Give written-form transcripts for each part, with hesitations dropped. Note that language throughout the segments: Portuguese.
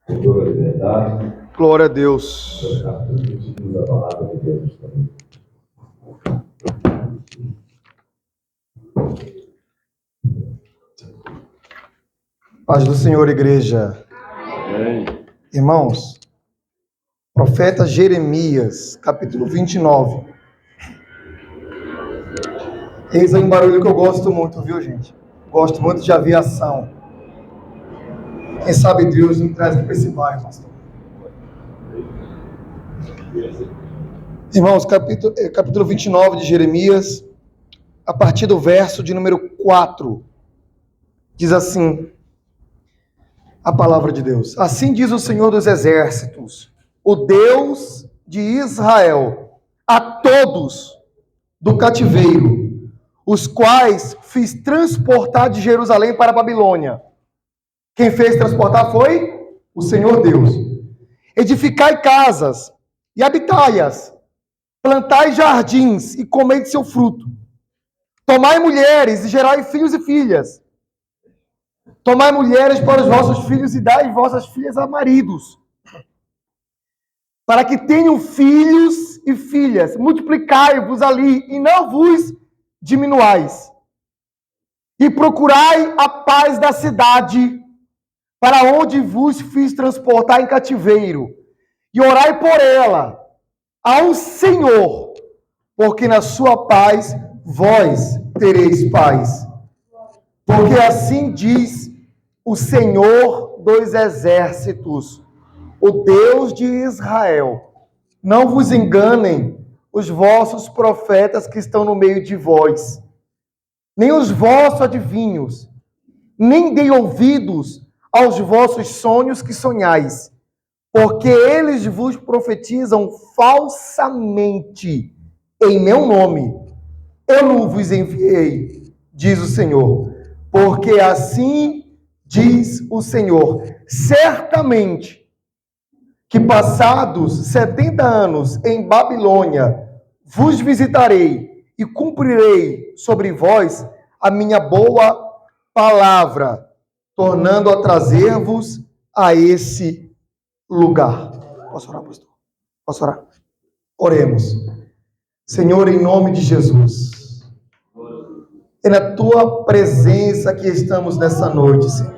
toda a liberdade. Glória a Deus. Transmitimos a palavra de Deus também. Paz do Senhor, igreja. Amém. Irmãos, profeta Jeremias, capítulo 29. Eis aí um barulho que eu gosto muito, viu, gente? Gosto muito de aviação. Quem sabe Deus me traz aqui para esse bairro, pastor. Irmãos, capítulo 29 de Jeremias, a partir do verso de número 4, diz assim a palavra de Deus. Assim diz o Senhor dos Exércitos, o Deus de Israel, a todos do cativeiro, os quais fiz transportar de Jerusalém para a Babilônia. Quem fez transportar foi o Senhor Deus. Edificai casas e habitai-as, plantai jardins e comei de seu fruto. Tomai mulheres e gerai filhos e filhas. Tomai mulheres para os vossos filhos e dai vossas filhas a maridos, para que tenham filhos e filhas. Multiplicai-vos ali e não vos diminuais. E procurai a paz da cidade, para onde vos fiz transportar em cativeiro, e orai por ela ao Senhor, porque na sua paz vós tereis paz. Porque assim diz o Senhor dos Exércitos, o Deus de Israel: não vos enganem os vossos profetas que estão no meio de vós, nem os vossos adivinhos, nem deem ouvidos aos vossos sonhos que sonhais, porque eles vos profetizam falsamente em meu nome. Eu não vos enviei, diz o Senhor, porque assim diz o Senhor: certamente que passados 70 anos em Babilônia, vos visitarei e cumprirei sobre vós a minha boa palavra, tornando a trazer-vos a esse lugar. Posso orar, pastor? Posso orar? Oremos. Senhor, em nome de Jesus, é na tua presença que estamos nessa noite, Senhor.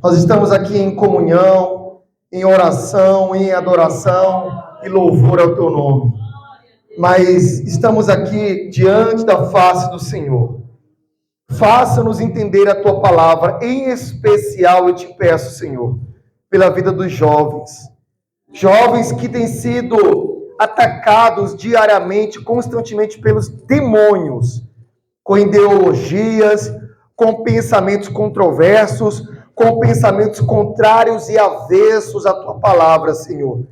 Nós estamos aqui em comunhão, em oração, em adoração e louvor ao teu nome. Mas estamos aqui diante da face do Senhor. Faça-nos entender a tua palavra, em especial eu te peço, Senhor, pela vida dos jovens. Jovens que têm sido atacados diariamente, constantemente pelos demônios, com ideologias, com pensamentos controversos, com pensamentos contrários e avessos à tua palavra, Senhor.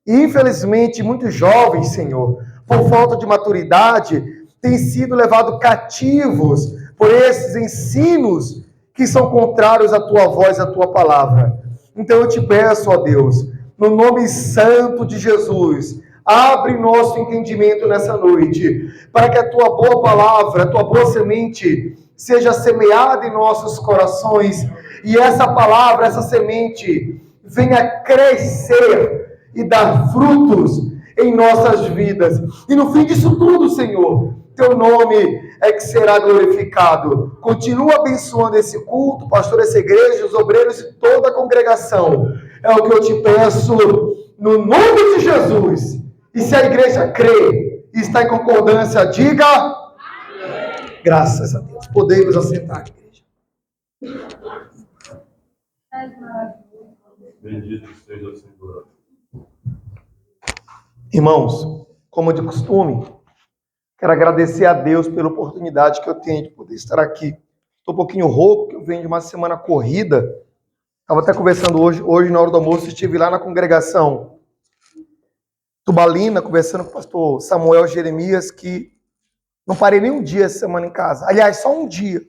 E, infelizmente, muitos jovens, Senhor, por falta de maturidade, têm sido levados cativos por esses ensinos que são contrários à tua voz, à tua palavra. Então eu te peço, ó Deus, no nome santo de Jesus, abre nosso entendimento nessa noite, para que a tua boa palavra, a tua boa semente, seja semeada em nossos corações, e essa palavra, essa semente, venha crescer e dar frutos em nossas vidas. E no fim disso tudo, Senhor, teu nome é que será glorificado. Continua abençoando esse culto, pastor, essa igreja, os obreiros e toda a congregação. É o que eu te peço no nome de Jesus. E se a igreja crê e está em concordância, diga amém. Graças a Deus. Podemos assentar, igreja. Bendito seja o Senhor. Irmãos, como de costume, quero agradecer a Deus pela oportunidade que eu tenho de poder estar aqui. Estou um pouquinho rouco, porque eu venho de uma semana corrida. Estava até conversando hoje na hora do almoço, estive lá na congregação Tubalina, conversando com o pastor Samuel Jeremias, que não parei nem um dia essa semana em casa. Aliás, só um dia.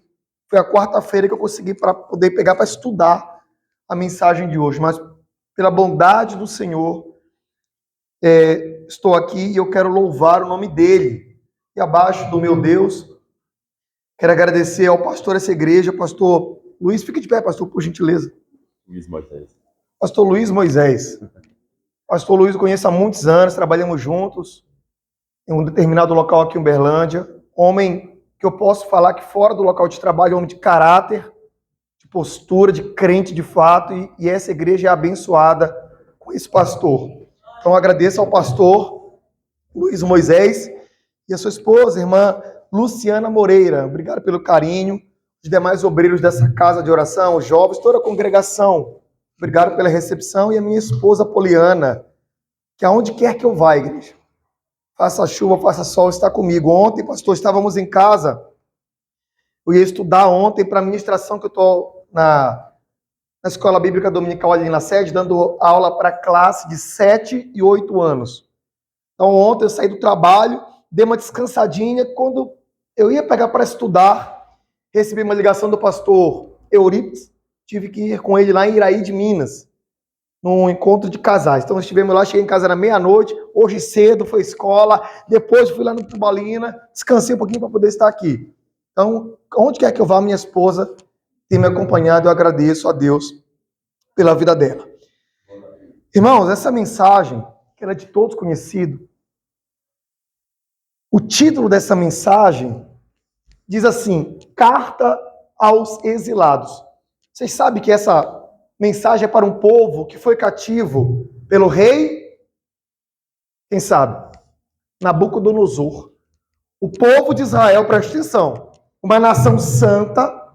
Foi a quarta-feira que eu consegui para poder pegar para estudar a mensagem de hoje. Mas pela bondade do Senhor, estou aqui e eu quero louvar o nome dele. E abaixo do meu Deus, quero agradecer ao pastor dessa igreja, pastor Luiz. Fique de pé, pastor, por gentileza. Luiz Moisés. Pastor Luiz Moisés. Pastor Luiz eu conheço há muitos anos, trabalhamos juntos em um determinado local aqui em Uberlândia. Homem que eu posso falar que fora do local de trabalho, homem de caráter, de postura, de crente de fato, e essa igreja é abençoada com esse pastor. Então agradeço ao pastor Luiz Moisés e a sua esposa, irmã Luciana Moreira. Obrigado pelo carinho. Os demais obreiros dessa casa de oração, os jovens, toda a congregação. Obrigado pela recepção. E a minha esposa Poliana, que aonde quer que eu vá, igreja, faça chuva, faça sol, está comigo. Ontem, pastor, estávamos em casa. Eu ia estudar ontem para a ministração que eu estou na Escola Bíblica Dominical ali na sede, dando aula para classe de 7 e 8 anos. Então ontem eu saí do trabalho, dei uma descansadinha. Quando eu ia pegar para estudar, recebi uma ligação do pastor Euripides. Tive que ir com ele lá em Iraí de Minas, num encontro de casais. Então, estivemos lá, cheguei em casa na meia-noite, hoje cedo foi escola, depois fui lá no Tubalina, descansei um pouquinho para poder estar aqui. Então, onde quer que eu vá, minha esposa tem me acompanhado, eu agradeço a Deus pela vida dela. Irmãos, essa mensagem, que ela é de todos conhecido, o título dessa mensagem diz assim, Carta aos Exilados. Vocês sabem que essa mensagem é para um povo que foi cativo pelo rei, quem sabe? Nabucodonosor. O povo de Israel, presta atenção, uma nação santa,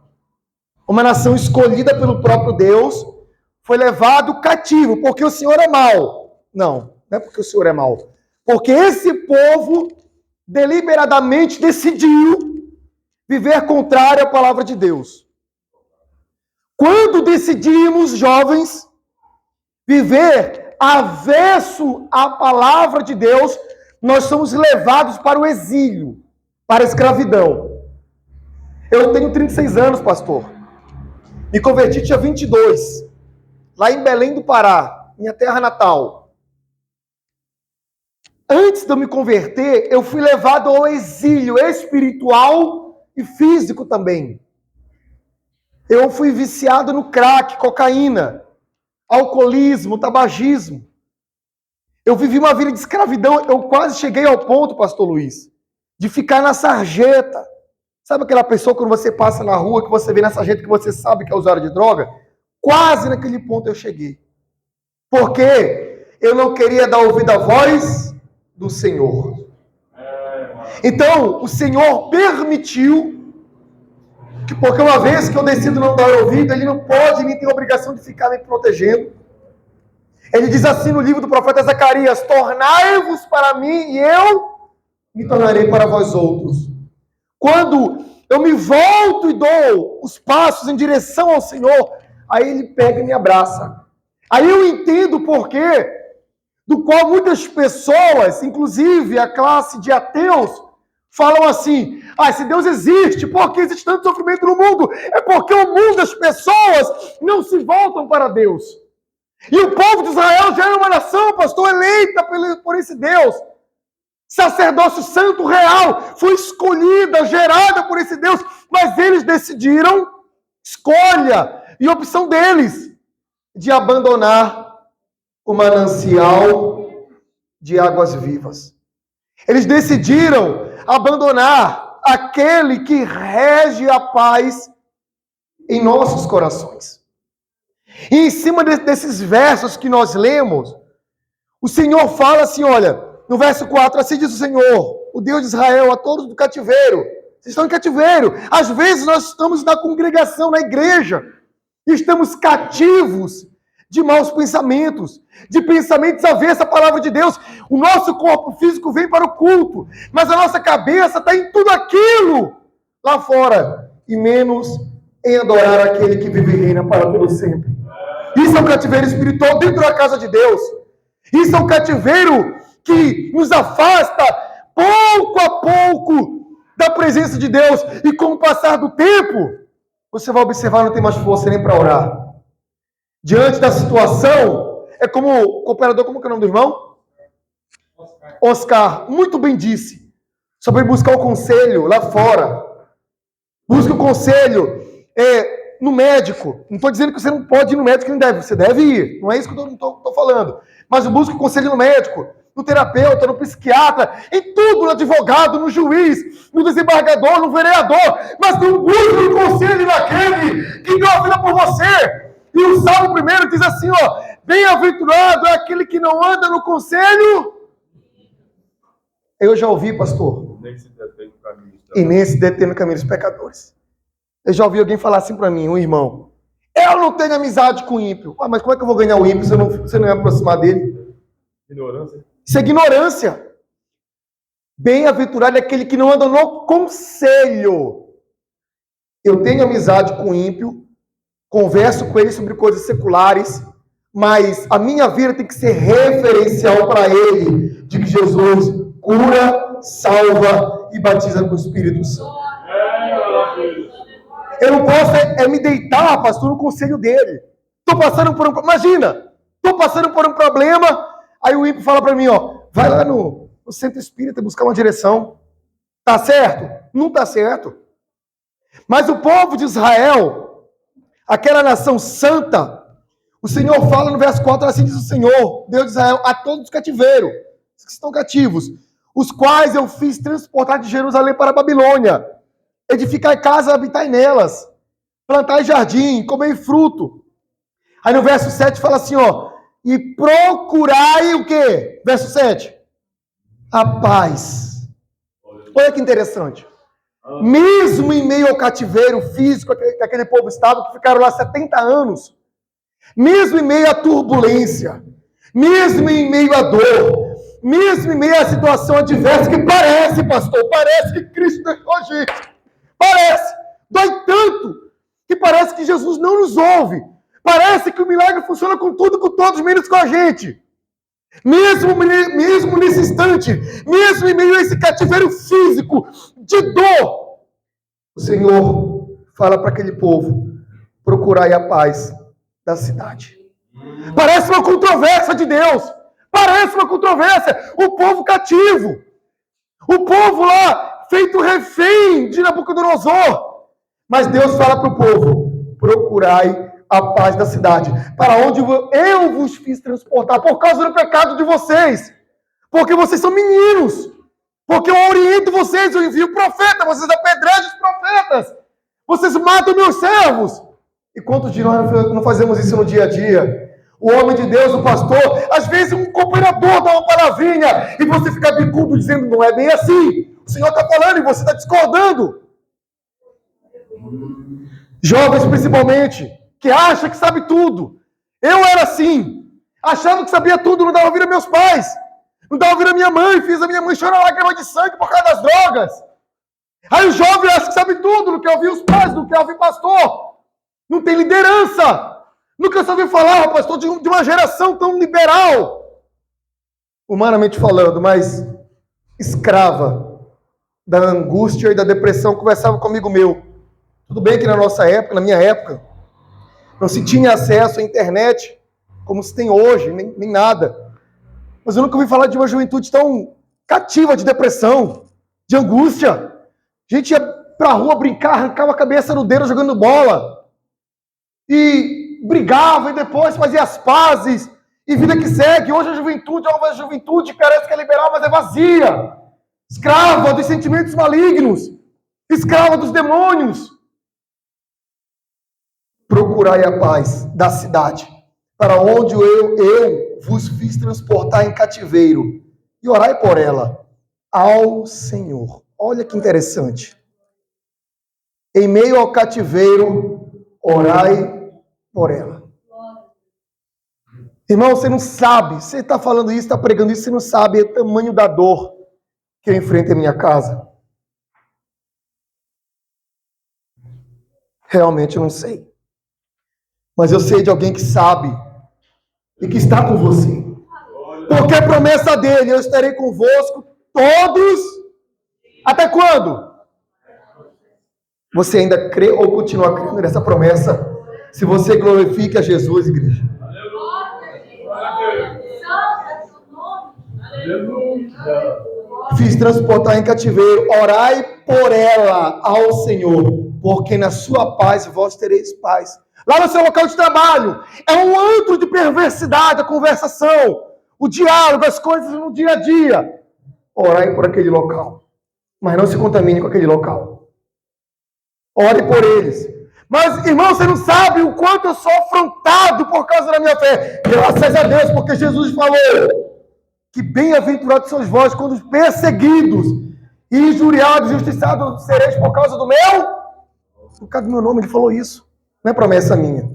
uma nação escolhida pelo próprio Deus, foi levado cativo, porque o Senhor é mau. Não é porque o Senhor é mau. Porque esse povo deliberadamente decidiu viver contrário à palavra de Deus. Quando decidimos, jovens, viver avesso à palavra de Deus, nós somos levados para o exílio, para a escravidão. Eu tenho 36 anos, pastor. Me converti dia 22, lá em Belém do Pará, minha terra natal. Antes de eu me converter, eu fui levado ao exílio espiritual e físico também. Eu fui viciado no crack, cocaína, alcoolismo, tabagismo. Eu vivi uma vida de escravidão. Eu quase cheguei ao ponto, pastor Luiz, de ficar na sarjeta. Sabe aquela pessoa quando você passa na rua, que você vê na sarjeta, que você sabe que é usuário de droga? Quase naquele ponto eu cheguei. Porque eu não queria dar ouvido à voz do Senhor. Então, o Senhor permitiu, porque uma vez que eu decido não dar ouvido, Ele não pode nem tem a obrigação de ficar me protegendo. Ele diz assim no livro do profeta Zacarias, tornai-vos para mim e eu me tornarei para vós outros. Quando eu me volto e dou os passos em direção ao Senhor, aí Ele pega e me abraça. Aí eu entendo o porquê, do qual muitas pessoas, inclusive a classe de ateus, falam assim, se Deus existe, por que existe tanto sofrimento no mundo? É porque o mundo, as pessoas, não se voltam para Deus. E o povo de Israel já era uma nação, pastor, eleita por esse Deus. Sacerdócio santo real, foi escolhida, gerada por esse Deus, mas eles decidiram, escolha e opção deles, de abandonar o manancial de águas vivas. Eles decidiram abandonar aquele que rege a paz em nossos corações. E em cima desses versos que nós lemos, o Senhor fala assim, olha, no verso 4, assim diz o Senhor, o Deus de Israel, a todos do cativeiro. Vocês estão em cativeiro. Às vezes nós estamos na congregação, na igreja, e estamos cativos de maus pensamentos, de pensamentos avessos à palavra de Deus. O nosso corpo físico vem para o culto, mas a nossa cabeça está em tudo aquilo lá fora, e menos em adorar aquele que vive e reina para todo sempre. Isso é um cativeiro espiritual dentro da casa de Deus. Isso é um cativeiro que nos afasta pouco a pouco da presença de Deus. E com o passar do tempo, você vai observar, não tem mais força nem para orar. Diante da situação, é como o cooperador, como que é o nome do irmão? Oscar, muito bem disse, sobre buscar o conselho lá fora. Busca o conselho no médico. Não estou dizendo que você não pode ir no médico, que não deve. Você deve ir. Não é isso que eu estou falando. Mas busque conselho no médico, no terapeuta, no psiquiatra, em tudo, no advogado, no juiz, no desembargador, no vereador. Mas não busque o conselho naquele que deu a vida por você. E o Salmo primeiro diz assim, ó, bem-aventurado é aquele que não anda no conselho. Eu já ouvi, pastor. Nem se detém no caminho. E nem se detém no caminho dos pecadores. Eu já ouvi alguém falar assim para mim, um irmão. Eu não tenho amizade com o ímpio. Ah, mas como é que eu vou ganhar o ímpio se eu não me aproximar dele? Ignorância. Isso é ignorância. Bem-aventurado é aquele que não anda no conselho. Eu tenho amizade com o ímpio, converso com ele sobre coisas seculares, mas a minha vida tem que ser referencial para ele, de que Jesus cura, salva e batiza com o Espírito Santo. Eu não posso me deitar, pastor, no conselho dele. Estou passando por imagina, estou passando por um problema, aí o ímpio fala para mim, ó, vai lá no centro espírita buscar uma direção. Tá certo? Não tá certo. Mas o povo de Israel, aquela nação santa, o Senhor fala no verso 4, assim diz o Senhor, Deus de Israel, a todos os cativeiros, os que estão cativos, os quais eu fiz transportar de Jerusalém para a Babilônia, edificar casa, habitar nelas, plantar jardim, comer fruto. Aí no verso 7 fala assim, ó, e procurai o quê? Verso 7. A paz. Olha que interessante. Mesmo em meio ao cativeiro físico que aquele povo estava, que ficaram lá 70 anos, mesmo em meio à turbulência, mesmo em meio à dor, mesmo em meio à situação adversa, que parece, pastor, parece que Cristo deixou a gente. Parece. Dói tanto que parece que Jesus não nos ouve. Parece que o milagre funciona com tudo, com todos, menos com a gente. Mesmo nesse instante, mesmo em meio a esse cativeiro físico de dor, o Senhor fala para aquele povo, procurai a paz da cidade. Parece uma controvérsia de Deus. Parece uma controvérsia. O povo cativo. O povo lá, feito refém de Nabucodonosor. Mas Deus fala para o povo, procurai a paz da cidade, para onde eu vos fiz transportar, por causa do pecado de vocês, porque vocês são meninos, porque eu oriento vocês, eu envio profeta, vocês apedrejam os profetas, vocês matam meus servos. E quantos de nós não fazemos isso no dia a dia? O homem de Deus, o pastor, às vezes um cooperador dá uma palavrinha, e você fica bicudo dizendo, não é bem assim, o Senhor está falando e você está discordando. Jovens principalmente, que acha que sabe tudo. Eu era assim. Achava que sabia tudo, não dava vida a meus pais. Não dava vida a minha mãe. Fiz a minha mãe chorar lágrima de sangue por causa das drogas. Aí o jovem acha que sabe tudo, não quer ouvir os pais, não quer ouvir pastor. Não tem liderança. Nunca soube falar, pastor, de uma geração tão liberal. Humanamente falando, mas escrava da angústia e da depressão. Conversava com um amigo meu. Tudo bem que na nossa época, na minha época, não se tinha acesso à internet, como se tem hoje, nem nada. Mas eu nunca ouvi falar de uma juventude tão cativa de depressão, de angústia. A gente ia pra rua brincar, arrancava a cabeça no dedo jogando bola. E brigava, e depois fazia as pazes. E vida que segue. Hoje a juventude é uma juventude que parece que é liberal, mas é vazia. Escrava dos sentimentos malignos. Escrava dos demônios. Procurai a paz da cidade, para onde eu vos fiz transportar em cativeiro, e orai por ela ao Senhor. Olha que interessante. Em meio ao cativeiro, orai por ela. Irmão, você não sabe, você está falando isso, está pregando isso, você não sabe o tamanho da dor que eu enfrento em minha casa. Realmente eu não sei. Mas eu sei de alguém que sabe e que está com você. Porque a promessa dele, eu estarei convosco todos. Até quando? Você ainda crê ou continua crendo nessa promessa? Se você glorifica a Jesus, igreja. Fiz transportar em cativeiro, orai por ela ao Senhor. porque na sua paz vós tereis paz. Lá no seu local de trabalho, é um antro de perversidade, a conversação, o diálogo, as coisas no dia a dia. Orai por aquele local, mas não se contamine com aquele local. Ore por eles. Mas, irmão, você não sabe o quanto eu sou afrontado por causa da minha fé. Graças a Deus, porque Jesus falou que bem-aventurados sois vós quando perseguidos e injuriados, justiçados sereis por causa do meu nome. Ele falou isso. Não é promessa minha.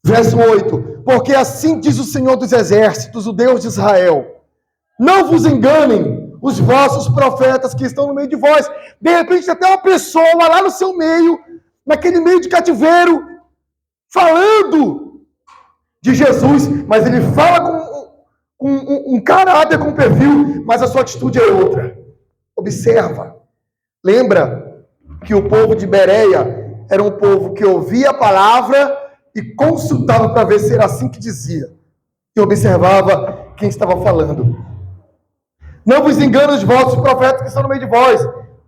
Verso 8. Porque assim diz o Senhor dos Exércitos, o Deus de Israel: não vos enganem os vossos profetas que estão no meio de vós. De repente, até uma pessoa lá no seu meio, naquele meio de cativeiro, falando de Jesus, mas ele fala com um caráter, com um perfil, mas a sua atitude é outra. Observa. Lembra que o povo de Bereia era um povo que ouvia a palavra e consultava para ver se era assim que dizia. E observava quem estava falando. Não vos enganem os vossos profetas que estão no meio de vós,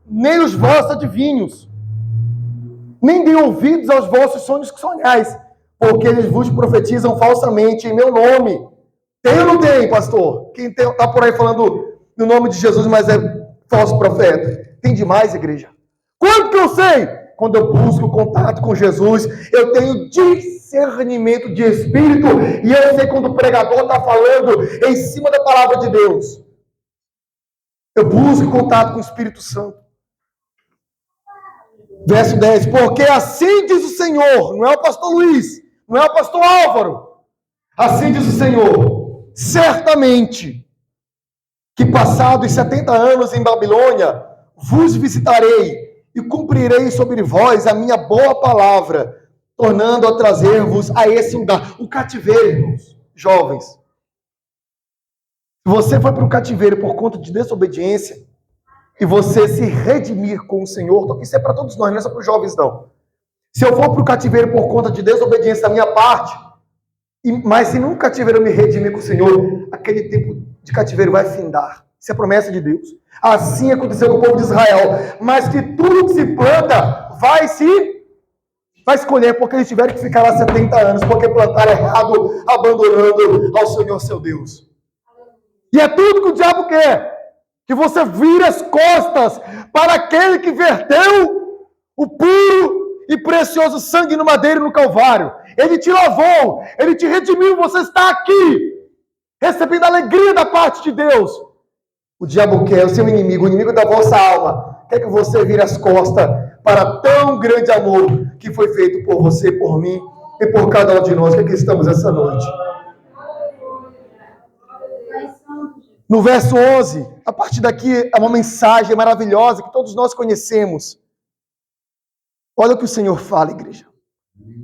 nem os vossos adivinhos, nem deem ouvidos aos vossos sonhos que sonhais, porque eles vos profetizam falsamente em meu nome. Tem ou não tem, pastor? Quem está por aí falando no nome de Jesus, mas é falso profeta? Tem demais, igreja. Quando que eu sei? Quando eu busco contato com Jesus, eu tenho discernimento de espírito, e eu sei quando o pregador está falando em cima da palavra de Deus. Eu busco contato com o Espírito Santo. Verso 10. Porque assim diz o Senhor, não é o pastor Luiz, não é o pastor Álvaro. Assim diz o Senhor: certamente que passados 70 anos em Babilônia, vos visitarei e cumprirei sobre vós a minha boa palavra, tornando a trazer-vos a esse lugar. O cativeiro, irmãos, jovens. Se você foi para o cativeiro por conta de desobediência, e você se redimir com o Senhor, isso é para todos nós, não é só para os jovens, não. Se eu for para o cativeiro por conta de desobediência da minha parte, mas se num cativeiro eu me redimir com o Senhor, aquele tempo de cativeiro vai findar. Isso é promessa de Deus. Assim aconteceu com o povo de Israel. Mas que tudo que se planta vai escolher, porque eles tiveram que ficar lá 70 anos, porque plantaram errado, abandonando ao Senhor seu Deus. E é tudo que o diabo quer. Que você vire as costas para aquele que verteu o puro e precioso sangue no madeiro e no Calvário. Ele te lavou, ele te redimiu, você está aqui, recebendo a alegria da parte de Deus. O diabo quer, o seu inimigo, o inimigo da vossa alma, quer que você vire as costas para tão grande amor que foi feito por você, por mim e por cada um de nós que aqui estamos essa noite. No verso 11, a partir daqui é uma mensagem maravilhosa que todos nós conhecemos. Olha o que o Senhor fala, igreja.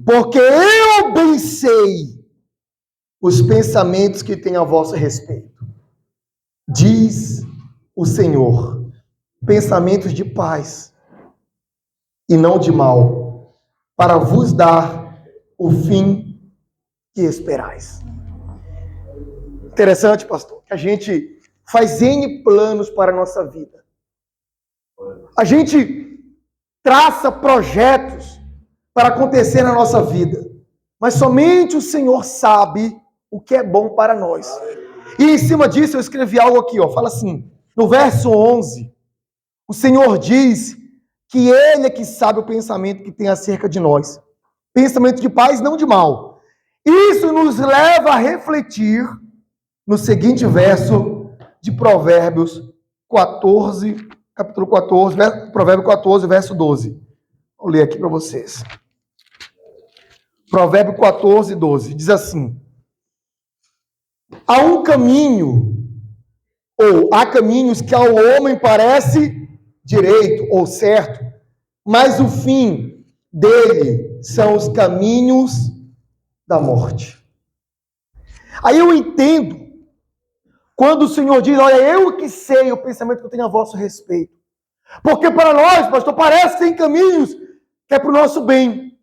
Porque eu bem sei os pensamentos que tenho a vosso respeito. Diz o Senhor, pensamentos de paz e não de mal, para vos dar o fim que esperais. Interessante, pastor, que a gente faz N planos para a nossa vida. A gente traça projetos para acontecer na nossa vida. Mas somente o Senhor sabe o que é bom para nós. E em cima disso eu escrevi algo aqui, ó. Fala assim, no verso 11, o Senhor diz que Ele é que sabe o pensamento que tem acerca de nós. Pensamento de paz, não de mal. Isso nos leva a refletir no seguinte verso de Provérbios 14, capítulo 14, Provérbio 14, verso 12. Vou ler aqui para vocês. Provérbio 14, 12. Diz assim: há um caminho, ou há caminhos que ao homem parece direito ou certo, mas o fim dele são os caminhos da morte. Aí eu entendo quando o Senhor diz, olha, eu que sei o pensamento que eu tenho a vosso respeito. Porque para nós, pastor, parece que tem caminhos que é para o nosso bem.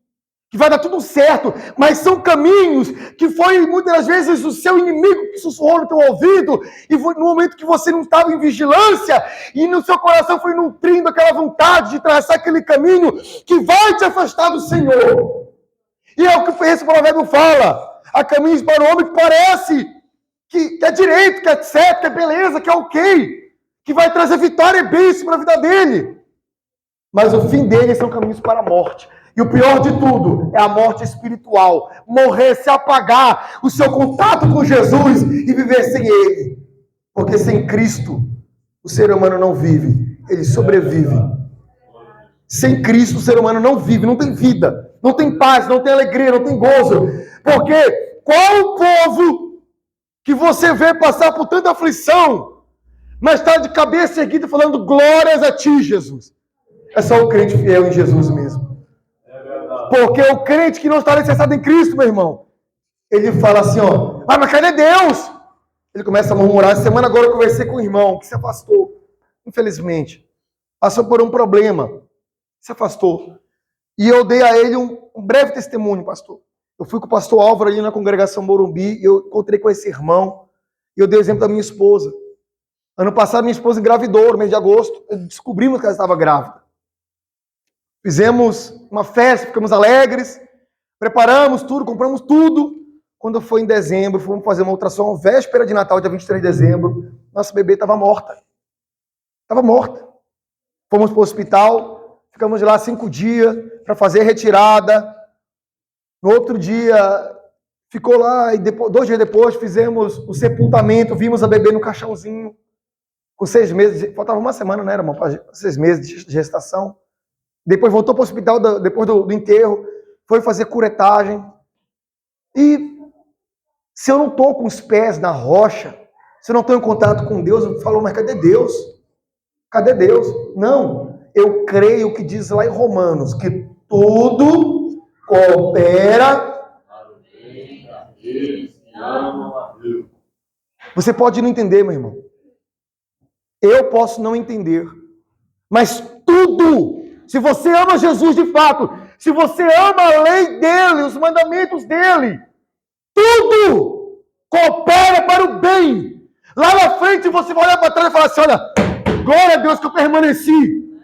que vai dar tudo certo, mas são caminhos que foi muitas das vezes o seu inimigo que sussurrou no teu ouvido, e foi no momento que você não estava em vigilância, e no seu coração foi nutrindo aquela vontade de traçar aquele caminho que vai te afastar do Senhor. E é o que esse provérbio fala: há caminhos para o homem que parece que é direito, que é certo, que é beleza, que é ok, que vai trazer vitória e bênção para a vida dele. Mas o fim dele são caminhos para a morte. E o pior de tudo é a morte espiritual. Morrer, se apagar o seu contato com Jesus e viver sem Ele. Porque sem Cristo, o ser humano não vive, ele sobrevive. Sem Cristo, o ser humano não vive, não tem vida, não tem paz, não tem alegria, não tem gozo. Porque qual o povo que você vê passar por tanta aflição, mas está de cabeça erguida falando glórias a ti, Jesus? É só o crente fiel em Jesus mesmo. Porque o crente que não está alicerçado em Cristo, meu irmão, ele fala assim, ó, mas cadê Deus? Ele começa a murmurar. Essa semana agora eu conversei com um irmão que se afastou, infelizmente. Passou por um problema, se afastou. E eu dei a ele um breve testemunho, pastor. Eu fui com o pastor Álvaro ali na congregação Morumbi, e eu encontrei com esse irmão, e eu dei o exemplo da minha esposa. Ano passado minha esposa engravidou, no mês de agosto, descobrimos que ela estava grávida. Fizemos uma festa, ficamos alegres, preparamos tudo, compramos tudo. Quando foi em dezembro, fomos fazer uma ultrassom, véspera de Natal, dia 23 de dezembro, nossa bebê estava morta. Estava morta. Fomos para o hospital, ficamos lá 5 dias para fazer retirada. No outro dia, ficou lá, e depois, 2 dias depois, fizemos o sepultamento, vimos a bebê no caixãozinho, com 6 meses, faltava uma semana, né, irmão, para 6 meses de gestação. Depois voltou para o hospital, depois do enterro, foi fazer curetagem. E se eu não estou com os pés na rocha, se eu não estou em contato com Deus, eu falo, mas cadê Deus? Cadê Deus? Não, eu creio que diz lá em Romanos, que tudo coopera. Você pode não entender, meu irmão. Eu posso não entender. Mas tudo, se você ama Jesus de fato, se você ama a lei dele, os mandamentos dele, tudo coopera para o bem. Lá na frente você vai olhar para trás e falar assim, olha, glória a Deus que eu permaneci.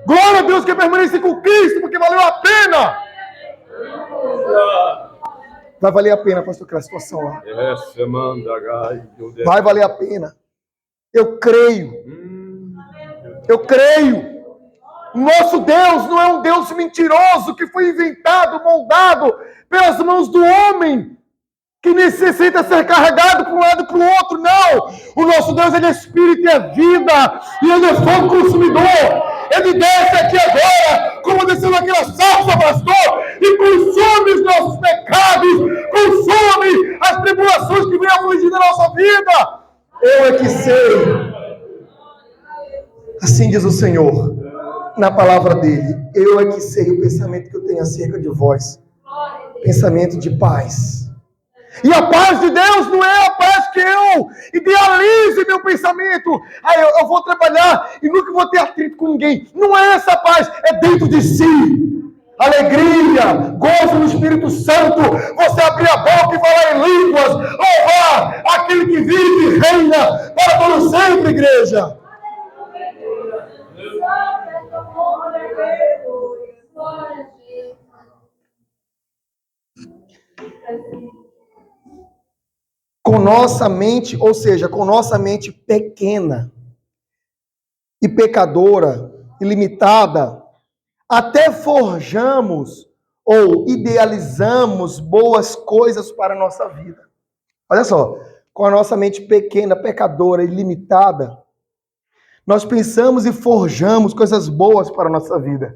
Glória a Deus que eu permaneci com Cristo, porque valeu a pena. Vai valer a pena, pastor, aquela situação lá. Vai valer a pena. Eu creio. Eu creio. Nosso Deus não é um Deus mentiroso que foi inventado, moldado pelas mãos do homem, que necessita ser carregado para um lado e para o outro. Não! O nosso Deus, ele é espírito e é vida, e ele é fogo consumidor. Ele desce aqui agora, como desceu naquela salsa, pastor, e consome os nossos pecados, consome as tribulações que vêm afligindo a nossa vida. Eu é que sei. Assim diz o Senhor, na palavra dele, eu é que sei o pensamento que eu tenho acerca de vós. Pensamento de paz. E a paz de Deus não é a paz que eu idealize meu pensamento. Eu vou trabalhar e nunca vou ter atrito com ninguém. Não é essa paz, é dentro de si. Alegria, gozo no Espírito Santo. Você abrir a boca e falar em línguas. Louvar aquele que vive e reina para todo sempre, igreja. Com nossa mente, ou seja, com nossa mente pequena e pecadora e limitada, até forjamos ou idealizamos boas coisas para a nossa vida. Olha só, com a nossa mente pequena, pecadora e limitada, nós pensamos e forjamos coisas boas para a nossa vida.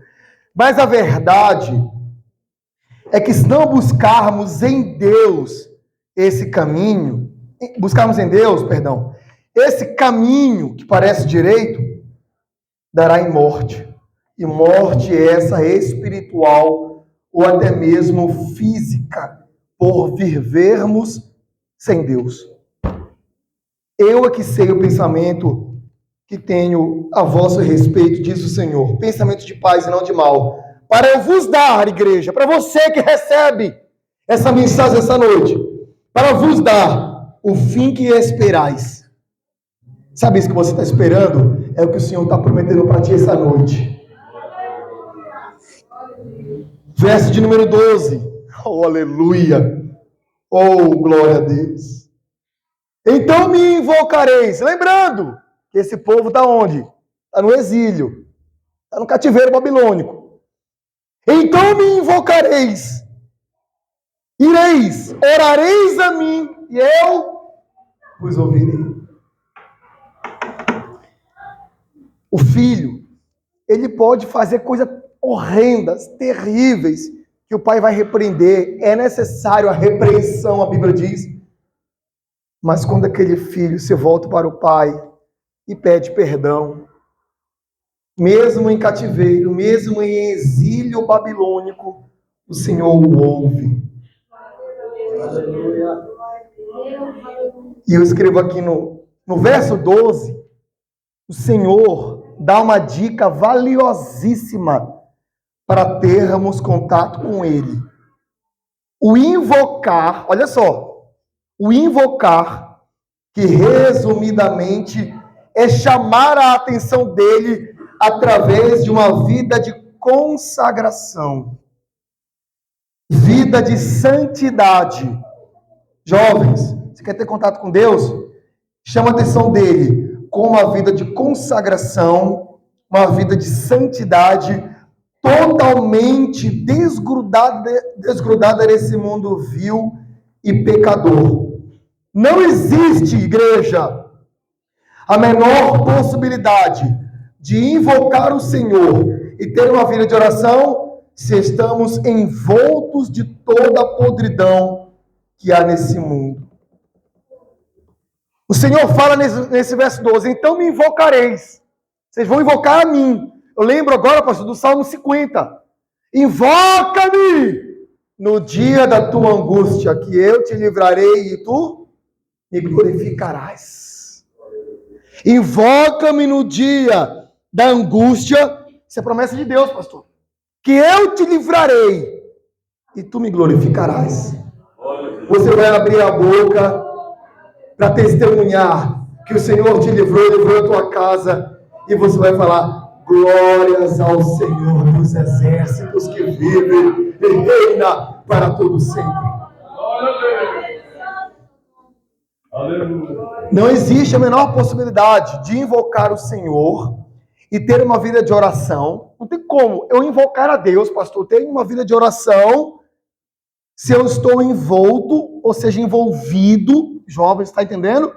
Mas a verdade é que se não buscarmos em Deus esse caminho, esse caminho que parece direito, dará em morte. E morte é essa espiritual ou até mesmo física, por vivermos sem Deus. Eu é que sei o pensamento que tenho a vosso respeito, diz o Senhor. Pensamento de paz e não de mal, para eu vos dar, igreja, para você que recebe essa mensagem essa noite, para vos dar o fim que esperais. Sabe isso que você está esperando? É o que o Senhor está prometendo para ti essa noite. Verso de número 12. Oh, aleluia. Oh, glória a Deus. Então me invocareis. Lembrando que esse povo está onde? Está no exílio. Está no cativeiro babilônico. Então me invocareis. Ireis, orareis a mim, e eu vos ouvirei. O filho, ele pode fazer coisas horrendas, terríveis, que o pai vai repreender. É necessário a repreensão, a Bíblia diz. Mas quando aquele filho se volta para o pai e pede perdão, mesmo em cativeiro, mesmo em exílio babilônico, o Senhor o ouve. Aleluia. E eu escrevo aqui no verso 12, o Senhor dá uma dica valiosíssima para termos contato com Ele. O invocar, olha só, o invocar, que resumidamente é chamar a atenção dele através de uma vida de consagração, vida de santidade. Jovens, você quer ter contato com Deus? Chama a atenção dele com uma vida de consagração, uma vida de santidade, totalmente desgrudada desse mundo vil e pecador. Não existe, igreja, a menor possibilidade de invocar o Senhor e ter uma vida de oração se estamos envoltos de toda a podridão que há nesse mundo. O Senhor fala nesse verso 12, então me invocareis. Vocês vão invocar a mim. Eu lembro agora, pastor, do Salmo 50. Invoca-me no dia da tua angústia, que eu te livrarei e tu me glorificarás. Invoca-me no dia da angústia. Isso é promessa de Deus, pastor. Que eu te livrarei e tu me glorificarás. Você vai abrir a boca para testemunhar que o Senhor te livrou a tua casa, e você vai falar: glórias ao Senhor dos exércitos que vive e reina para todo sempre. Não existe a menor possibilidade de invocar o Senhor e ter uma vida de oração. Não tem como eu invocar a Deus, pastor, ter uma vida de oração se eu estou envolto, ou seja, envolvido, jovens, está entendendo?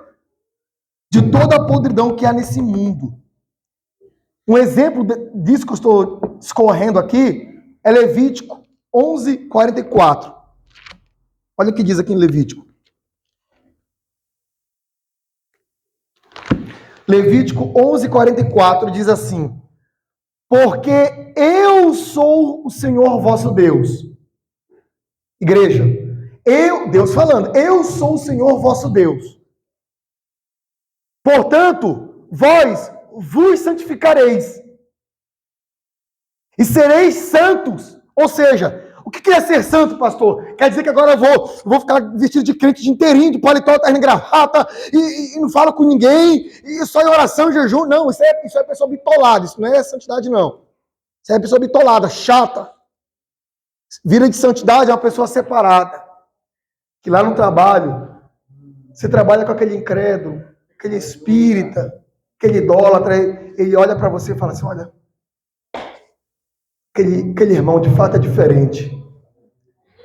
De toda a podridão que há nesse mundo. Um exemplo disso que eu estou escorrendo aqui é Levítico 11:44. Olha o que diz aqui em Levítico. Levítico 11:44 diz assim: porque eu sou o Senhor vosso Deus. Igreja, Deus falando, eu sou o Senhor vosso Deus. Portanto, vós vos santificareis e sereis santos. Ou seja, o que é ser santo, pastor? Quer dizer que agora eu vou ficar vestido de crente de inteirinho, de paletó, terno e gravata, e não falo com ninguém, e só em oração e jejum. Não, isso é pessoa bitolada, isso não é santidade, não. Isso é pessoa bitolada, chata. Vida de santidade é uma pessoa separada. Que lá no trabalho, você trabalha com aquele incrédulo, aquele espírita, aquele idólatra, ele olha para você e fala assim: olha, aquele irmão de fato é diferente.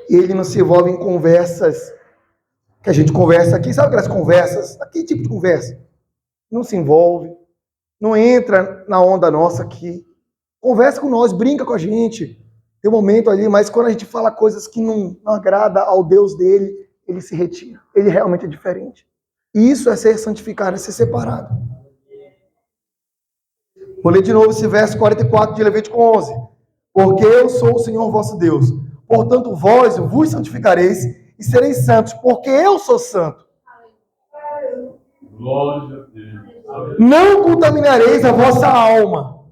E ele não se envolve em conversas que a gente conversa aqui. Sabe aquelas conversas? Que tipo de conversa? Não se envolve, não entra na onda nossa aqui. Conversa com nós, brinca com a gente. Tem um momento ali, mas quando a gente fala coisas que não agrada ao Deus dele, ele se retira. Ele realmente é diferente. E isso é ser santificado, é ser separado. Vou ler de novo esse verso 44 de Levítico 11. Porque eu sou o Senhor vosso Deus. Portanto, vós vos santificareis e sereis santos, porque eu sou santo. Glória a Deus. Não contaminareis a vossa alma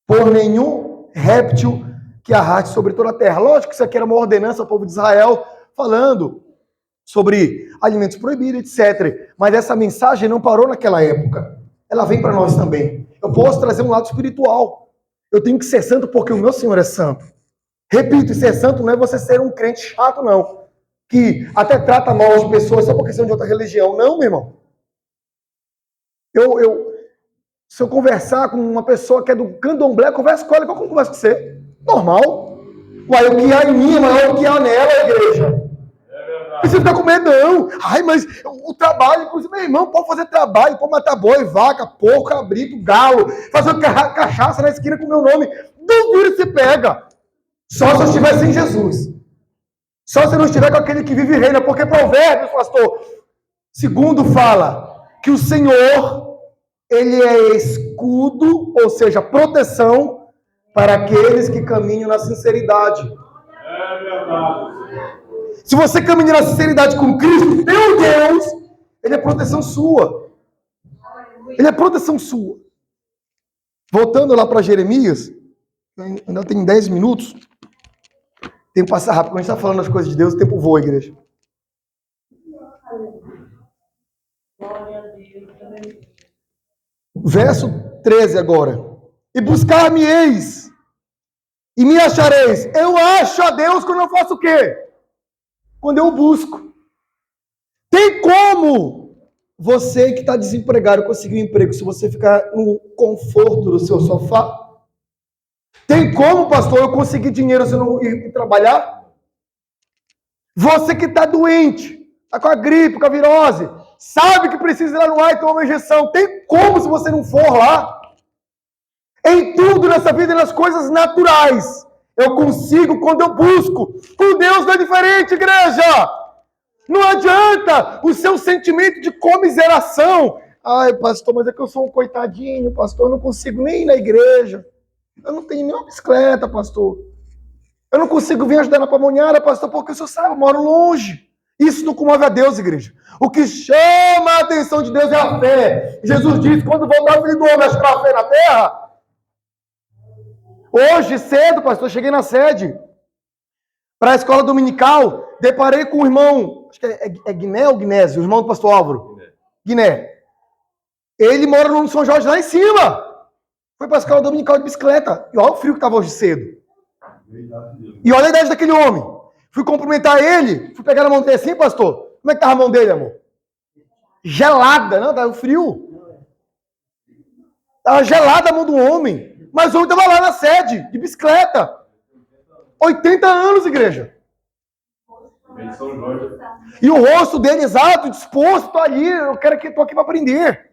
por nenhum réptil que arraste sobre toda a terra. Lógico que isso aqui era uma ordenança ao povo de Israel, falando sobre alimentos proibidos, etc. Mas essa mensagem não parou naquela época. Ela vem para nós também. Eu posso trazer um lado espiritual. Eu tenho que ser santo porque o meu Senhor é santo. Repito, ser santo não é você ser um crente chato, não. Que até trata mal as pessoas só porque são de outra religião. Não, meu irmão. Se eu conversar com uma pessoa que é do candomblé, eu converso com ela igual como converso com você. Normal. Uai, o que há em mim é maior do que há nela, igreja. E você fica com medo, não. Ai, mas o trabalho, inclusive, meu irmão, pode fazer trabalho, pode matar boi, vaca, porco, cabrito, galo, fazer cachaça na esquina com o meu nome. Duvido que você pega. Só se eu estiver sem Jesus. Só se eu não estiver com aquele que vive e reina. Porque Provérbios, pastor, segundo fala que o Senhor, ele é escudo, ou seja, proteção para aqueles que caminham na sinceridade. É verdade. Se você caminha na sinceridade com Cristo, teu Deus, ele é proteção sua. Ele é proteção sua. Voltando lá para Jeremias, ainda tem 10 minutos. Tem que passar rápido. Quando a gente está falando das coisas de Deus, o tempo voa, igreja. Verso 13 agora. E buscar-me-eis, e me achareis. Eu acho a Deus quando eu faço o quê? Quando eu busco. Tem como você que está desempregado conseguir um emprego se você ficar no conforto do seu sofá? Tem como, pastor, eu conseguir dinheiro se eu não ir trabalhar? Você que está doente, está com a gripe, com a virose, sabe que precisa ir lá no ar e tomar uma injeção. Tem como se você não for lá? Em tudo nessa vida, nas coisas naturais, eu consigo quando eu busco. Com Deus não é diferente, igreja. Não adianta o seu sentimento de comiseração. Ai, pastor, mas é que eu sou um coitadinho, pastor, eu não consigo nem ir na igreja. Eu não tenho nenhuma bicicleta, pastor. Eu não consigo vir ajudar na pamonhada, pastor, porque o senhor sabe, eu moro longe. Isso não comove a Deus, igreja. O que chama a atenção de Deus é a fé. Jesus disse, quando voltar o Filho do Homem, achará a fé na terra. Hoje, cedo, pastor, cheguei na sede para a escola dominical, deparei com o irmão, acho que é Guiné ou Guinésio, o irmão do pastor Álvaro. Guiné. Ele mora no São Jorge, lá em cima. Foi para a escola dominical de bicicleta. E olha o frio que estava hoje cedo. E olha a idade daquele homem. Fui cumprimentar ele, fui pegar na mão dele assim, pastor. Como é que estava a mão dele, amor? Gelada, não? Estava frio. Estava gelada a mão do homem. Mas o homem estava lá na sede, de bicicleta. 80 anos, igreja. E o rosto dele, exato, disposto, estou ali, estou aqui para aprender.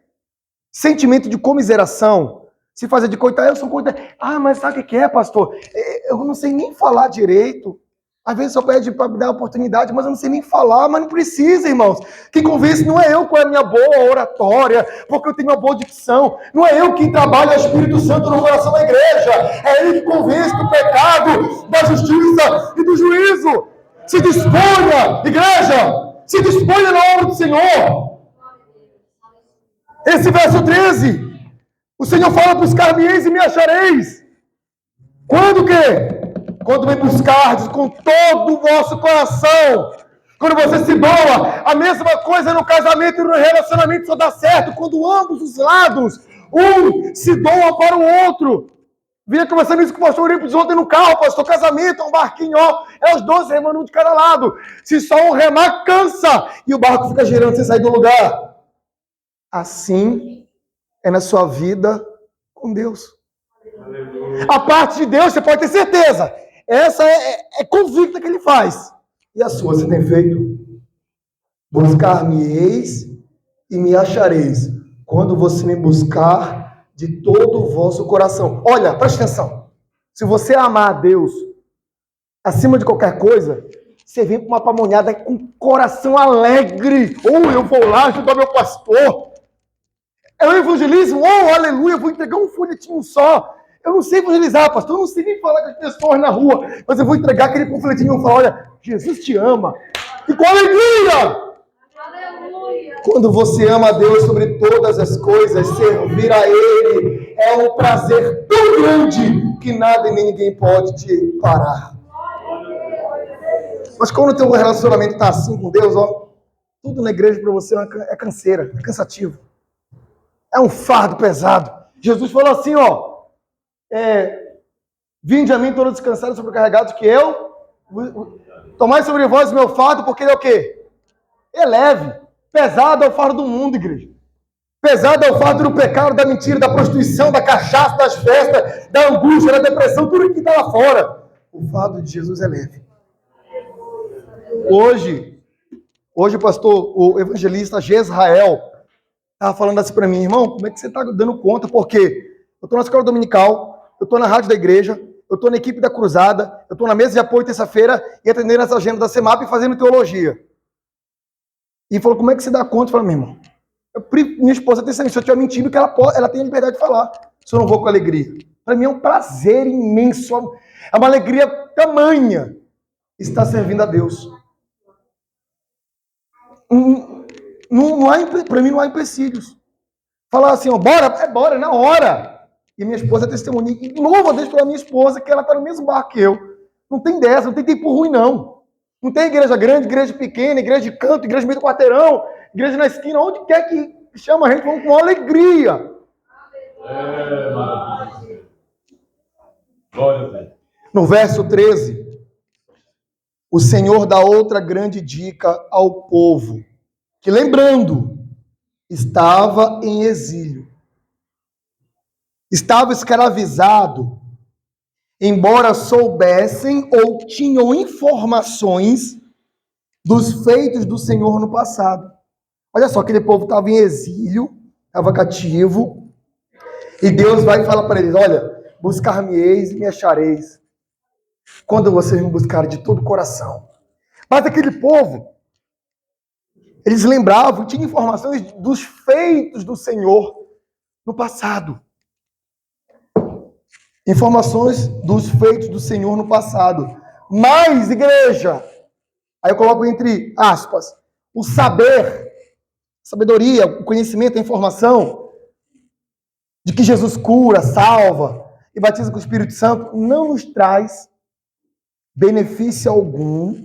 Sentimento de comiseração. Se fazer de coitado, eu sou coitado. Ah, mas sabe o que é, pastor? Eu não sei nem falar direito. Às vezes só pede para me dar oportunidade, mas eu não sei nem falar, mas não precisa, irmãos. Quem convence não é eu com a minha boa oratória, porque eu tenho uma boa dicção. Não é eu quem trabalha o Espírito Santo no coração da igreja. É ele que convence do pecado, da justiça e do juízo. Se disponha, igreja, se disponha na obra do Senhor. Esse verso 13, o Senhor fala, buscar-me-eis e me achareis. Quando o quê? Quando me buscardes com todo o vosso coração. Quando você se doa. A mesma coisa no casamento e no relacionamento só dá certo quando ambos os lados, um se doa para o outro. Vinha conversando isso com o pastor Eurípides ontem no carro, pastor. Casamento é um barquinho, ó. É os 12 remando um de cada lado. Se só um remar, cansa. E o barco fica girando sem sair do lugar. Assim é na sua vida com Deus. A parte de Deus, você pode ter certeza. Essa é convicta que ele faz. E a sua, você tem feito? Buscar-me-eis e me achareis, quando você me buscar de todo o vosso coração. Olha, preste atenção. Se você amar a Deus acima de qualquer coisa, você vem para uma pamonhada com coração alegre. Ou eu vou lá ajudar meu pastor. É o evangelismo. Oh, aleluia, eu vou entregar um folhetinho só. Eu não sei evangelizar, pastor. Eu não sei nem falar com as pessoas na rua. Mas eu vou entregar aquele panfletinho e vou falar, olha, Jesus te ama. E com alegria! Quando você ama a Deus sobre todas as coisas, servir a Ele é um prazer tão grande que nada e nem ninguém pode te parar. Mas quando o teu relacionamento está assim com Deus, ó, tudo na igreja para você é canseira, é cansativo. É um fardo pesado. Jesus falou assim, ó, vinde a mim todos descansados e sobrecarregados, que eu tomai sobre vós o meu fardo, porque ele é o quê? É leve. Pesado é o fardo do mundo, igreja. Pesado é o fardo do pecado, da mentira, da prostituição, da cachaça, das festas, da angústia, da depressão, tudo que está lá fora. O fardo de Jesus é leve. Hoje, pastor, o evangelista Jezrael estava falando assim para mim, irmão, como é que você está dando conta? Porque eu estou na escola dominical, eu estou na rádio da igreja, eu estou na equipe da cruzada, eu estou na mesa de apoio terça-feira e atendendo essa agenda da CEMAP e fazendo teologia. E falou, como é que você dá conta? Eu falei, meu irmão, minha esposa tem se eu estiver mentindo, que ela tem a liberdade de falar, se eu não vou com alegria. Para mim é um prazer imenso, é uma alegria tamanha estar servindo a Deus. Para mim não há empecilhos. Falar assim, ó, bora, na hora. E minha esposa é testemunha. E louvo a Deus pela minha esposa, que ela está no mesmo barco que eu. Não tem dessa, não tem tempo ruim, não. Não tem igreja grande, igreja pequena, igreja de canto, igreja no meio do quarteirão, igreja na esquina, onde quer que chama a gente, vamos com alegria. Maravilha. Glória a Deus. No verso 13, o Senhor dá outra grande dica ao povo, que lembrando, estava em exílio, estava escravizado, embora soubessem ou tinham informações dos feitos do Senhor no passado. Olha só, aquele povo estava em exílio, estava cativo, e Deus vai falar para eles, olha, buscar-me-eis e me achareis, quando vocês me buscarem de todo o coração. Mas aquele povo, eles lembravam, tinham informações dos feitos do Senhor no passado. Informações dos feitos do Senhor no passado. Mas, igreja, aí eu coloco entre aspas, o saber, sabedoria, o conhecimento, a informação de que Jesus cura, salva e batiza com o Espírito Santo não nos traz benefício algum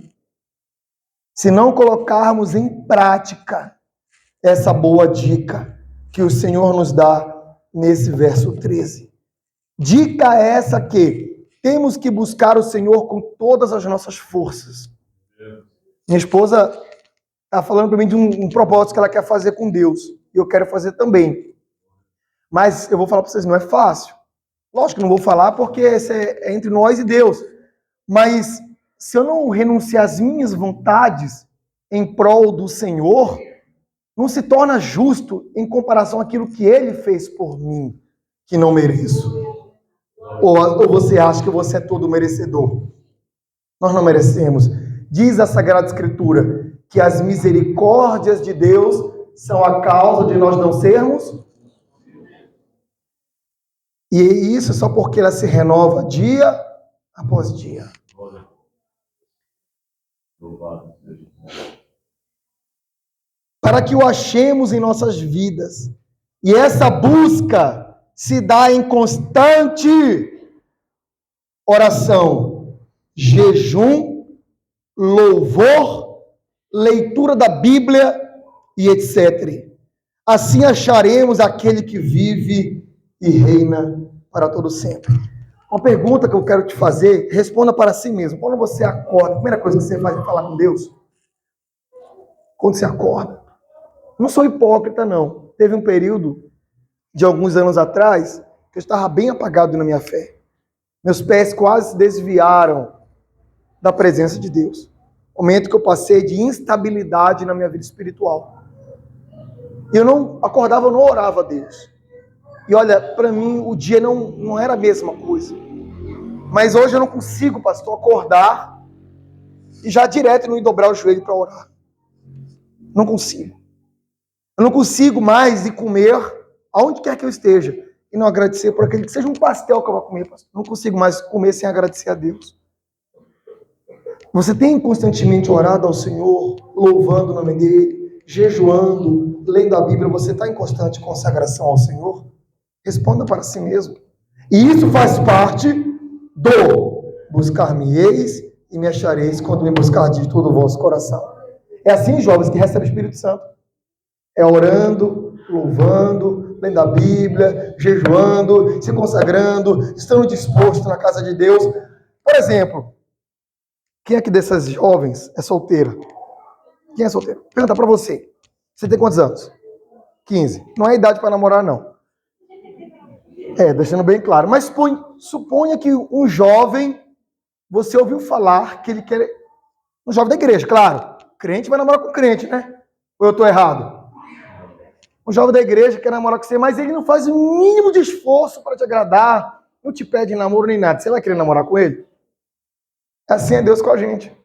se não colocarmos em prática essa boa dica que o Senhor nos dá nesse verso 13. Dica essa que temos que buscar o Senhor com todas as nossas forças. Minha esposa está falando para mim de um propósito que ela quer fazer com Deus. E eu quero fazer também. Mas eu vou falar para vocês, não é fácil. Lógico que não vou falar porque é entre nós e Deus. Mas se eu não renunciar às minhas vontades em prol do Senhor, não se torna justo em comparação àquilo que Ele fez por mim, que não mereço. Ou você acha que você é todo merecedor? Nós não merecemos. Diz a Sagrada Escritura que as misericórdias de Deus são a causa de nós não sermos. E isso só porque ela se renova dia após dia. Para que o achemos em nossas vidas. E essa busca se dá em constante oração, jejum, louvor, leitura da Bíblia e etc. Assim acharemos aquele que vive e reina para todo sempre. Uma pergunta que eu quero te fazer, responda para si mesmo. Quando você acorda, a primeira coisa que você faz é falar com Deus? Quando você acorda. Não sou hipócrita, não. Teve um período de alguns anos atrás que eu estava bem apagado na minha fé. Meus pés quase se desviaram da presença de Deus. Momento que eu passei de instabilidade na minha vida espiritual. Eu não acordava, eu não orava a Deus. E olha, para mim o dia não era a mesma coisa. Mas hoje eu não consigo, pastor, acordar e já direto não ir dobrar o joelho para orar. Não consigo. Eu não consigo mais ir comer aonde quer que eu esteja e não agradecer por aquele que seja um pastel que eu vou comer, pastor. Não consigo mais comer sem agradecer a Deus. Você tem constantemente orado ao Senhor, louvando o nome dEle, jejuando, lendo a Bíblia, você está em constante consagração ao Senhor? Responda para si mesmo. E isso faz parte do buscar-me-eis e me achareis quando me buscar de todo o vosso coração. É assim, jovens, que recebe o Espírito Santo. É orando, louvando, lendo a Bíblia, jejuando, se consagrando, estando disposto na casa de Deus. Por exemplo, quem aqui dessas jovens é solteira? Quem é solteiro? Pergunta para você. Você tem quantos anos? 15. Não é idade para namorar, não. Deixando bem claro. Mas suponha que um jovem, você ouviu falar que ele quer... Um jovem da igreja, claro. Crente vai namorar com crente, né? Ou eu estou errado? Um jovem da igreja quer namorar com você, mas ele não faz o mínimo de esforço para te agradar, não te pede namoro nem nada. Você vai querer namorar com ele? Assim é Deus com a gente.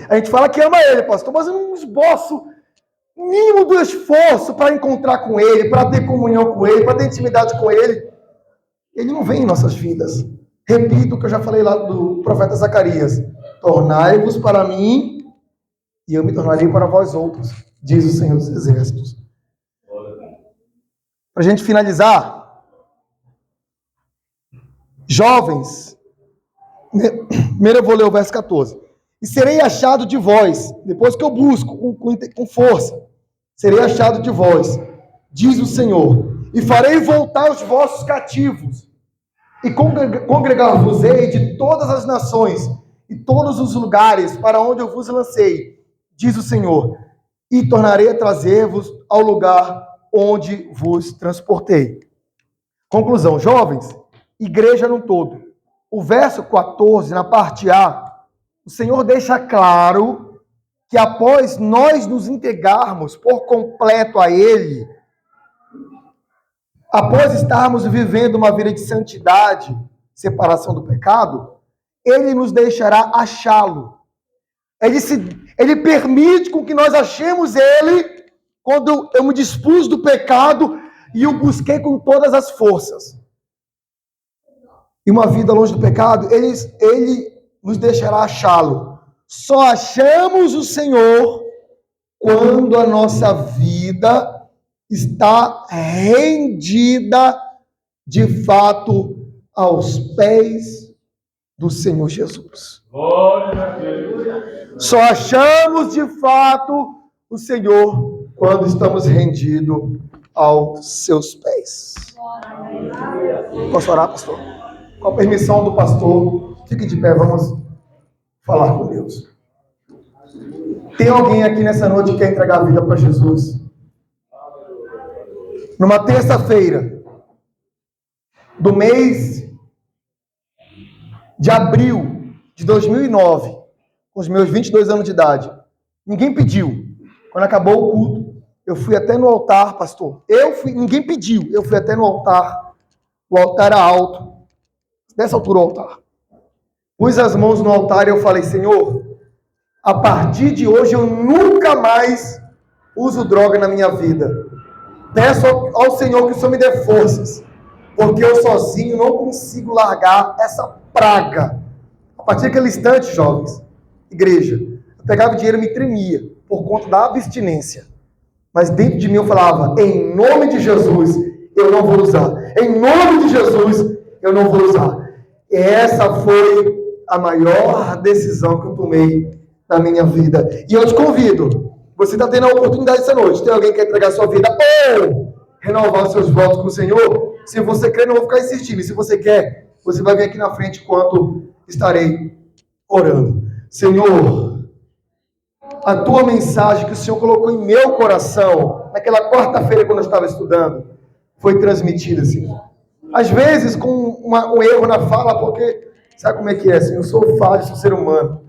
A gente fala que ama ele, pastor, mas eu não esboço mínimo do esforço para encontrar com ele, para ter comunhão com ele, para ter intimidade com ele. Ele não vem em nossas vidas. Repito o que eu já falei lá do profeta Zacarias. Tornai-vos para mim e eu me tornarei para vós outros, diz o Senhor dos Exércitos. Para a gente finalizar, jovens, primeiro eu vou ler o verso 14. E serei achado de vós, depois que eu busco com força, serei achado de vós, diz o Senhor, e farei voltar os vossos cativos, e congregar-vos-ei de todas as nações, e todos os lugares para onde eu vos lancei, diz o Senhor, e tornarei a trazer-vos ao lugar onde vos transportei. Conclusão, jovens, igreja no todo. O verso 14, na parte A, o Senhor deixa claro que após nós nos entregarmos por completo a Ele, após estarmos vivendo uma vida de santidade, separação do pecado, Ele nos deixará achá-lo. Ele permite com que nós achemos Ele quando eu me dispus do pecado e o busquei com todas as forças. E uma vida longe do pecado, Ele nos deixará achá-lo. Só achamos o Senhor quando a nossa vida está rendida de fato aos pés do Senhor Jesus. Só achamos de fato o Senhor quando estamos rendidos aos seus pés. Posso orar, pastor? Com a permissão do pastor, fique de pé, vamos falar com Deus. Tem alguém aqui nessa noite que quer entregar a vida para Jesus? Numa terça-feira do mês de abril de 2009, com os meus 22 anos de idade, ninguém pediu. Quando acabou o culto, eu fui até no altar, pastor. Ninguém pediu, eu fui até no altar. O altar era alto. Dessa altura o altar. Pus as mãos no altar e eu falei, Senhor, a partir de hoje eu nunca mais uso droga na minha vida. Peço ao Senhor que o Senhor me dê forças, porque eu sozinho não consigo largar essa praga. A partir daquele instante, jovens, igreja, eu pegava o dinheiro e me tremia por conta da abstinência. Mas dentro de mim eu falava, em nome de Jesus, eu não vou usar. Em nome de Jesus, eu não vou usar. E essa foi a maior decisão que eu tomei na minha vida. E eu te convido, você está tendo a oportunidade essa noite, tem alguém que quer entregar sua vida ou renovar os seus votos com o Senhor? Se você quer, não vou ficar insistindo. E se você quer, você vai vir aqui na frente enquanto estarei orando. Senhor, a tua mensagem que o Senhor colocou em meu coração, naquela quarta-feira quando eu estava estudando, foi transmitida, Senhor. Às vezes com um erro na fala, porque sabe como é que é, Senhor? Eu sou falho, sou ser humano.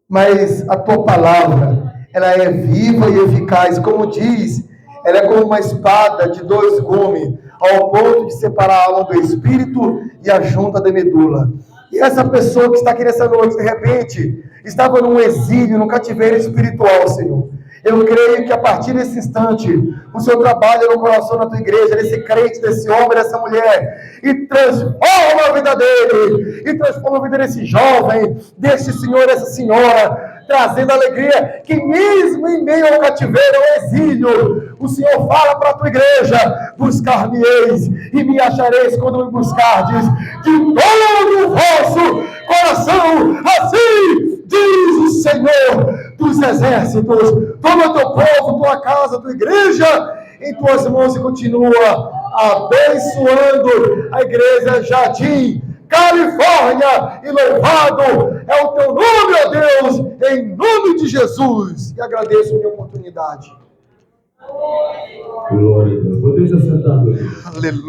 Mas a tua palavra, ela é viva e eficaz. Como diz, ela é como uma espada de 2 gumes, ao ponto de separar a alma do espírito e a junta da medula. E essa pessoa que está aqui nessa noite, de repente, estava num exílio, num cativeiro espiritual, Senhor. Eu creio que a partir desse instante, o Senhor trabalha no coração da tua igreja, desse crente, desse homem, dessa mulher, e transforma a vida dele, e transforma a vida desse jovem, desse senhor, dessa senhora, trazendo alegria, que mesmo em meio ao cativeiro, ao exílio, o Senhor fala para a tua igreja: buscar-me-eis e me achareis quando me buscardes de todo o vosso coração. Assim diz o Senhor dos exércitos. Toma teu povo, tua casa, tua igreja em tuas mãos e continua abençoando a igreja Jardim Califórnia, e louvado é o teu nome, ó Deus, em nome de Jesus. E agradeço a minha oportunidade. Glória a Deus. Podemos assentar, Deus. Aleluia.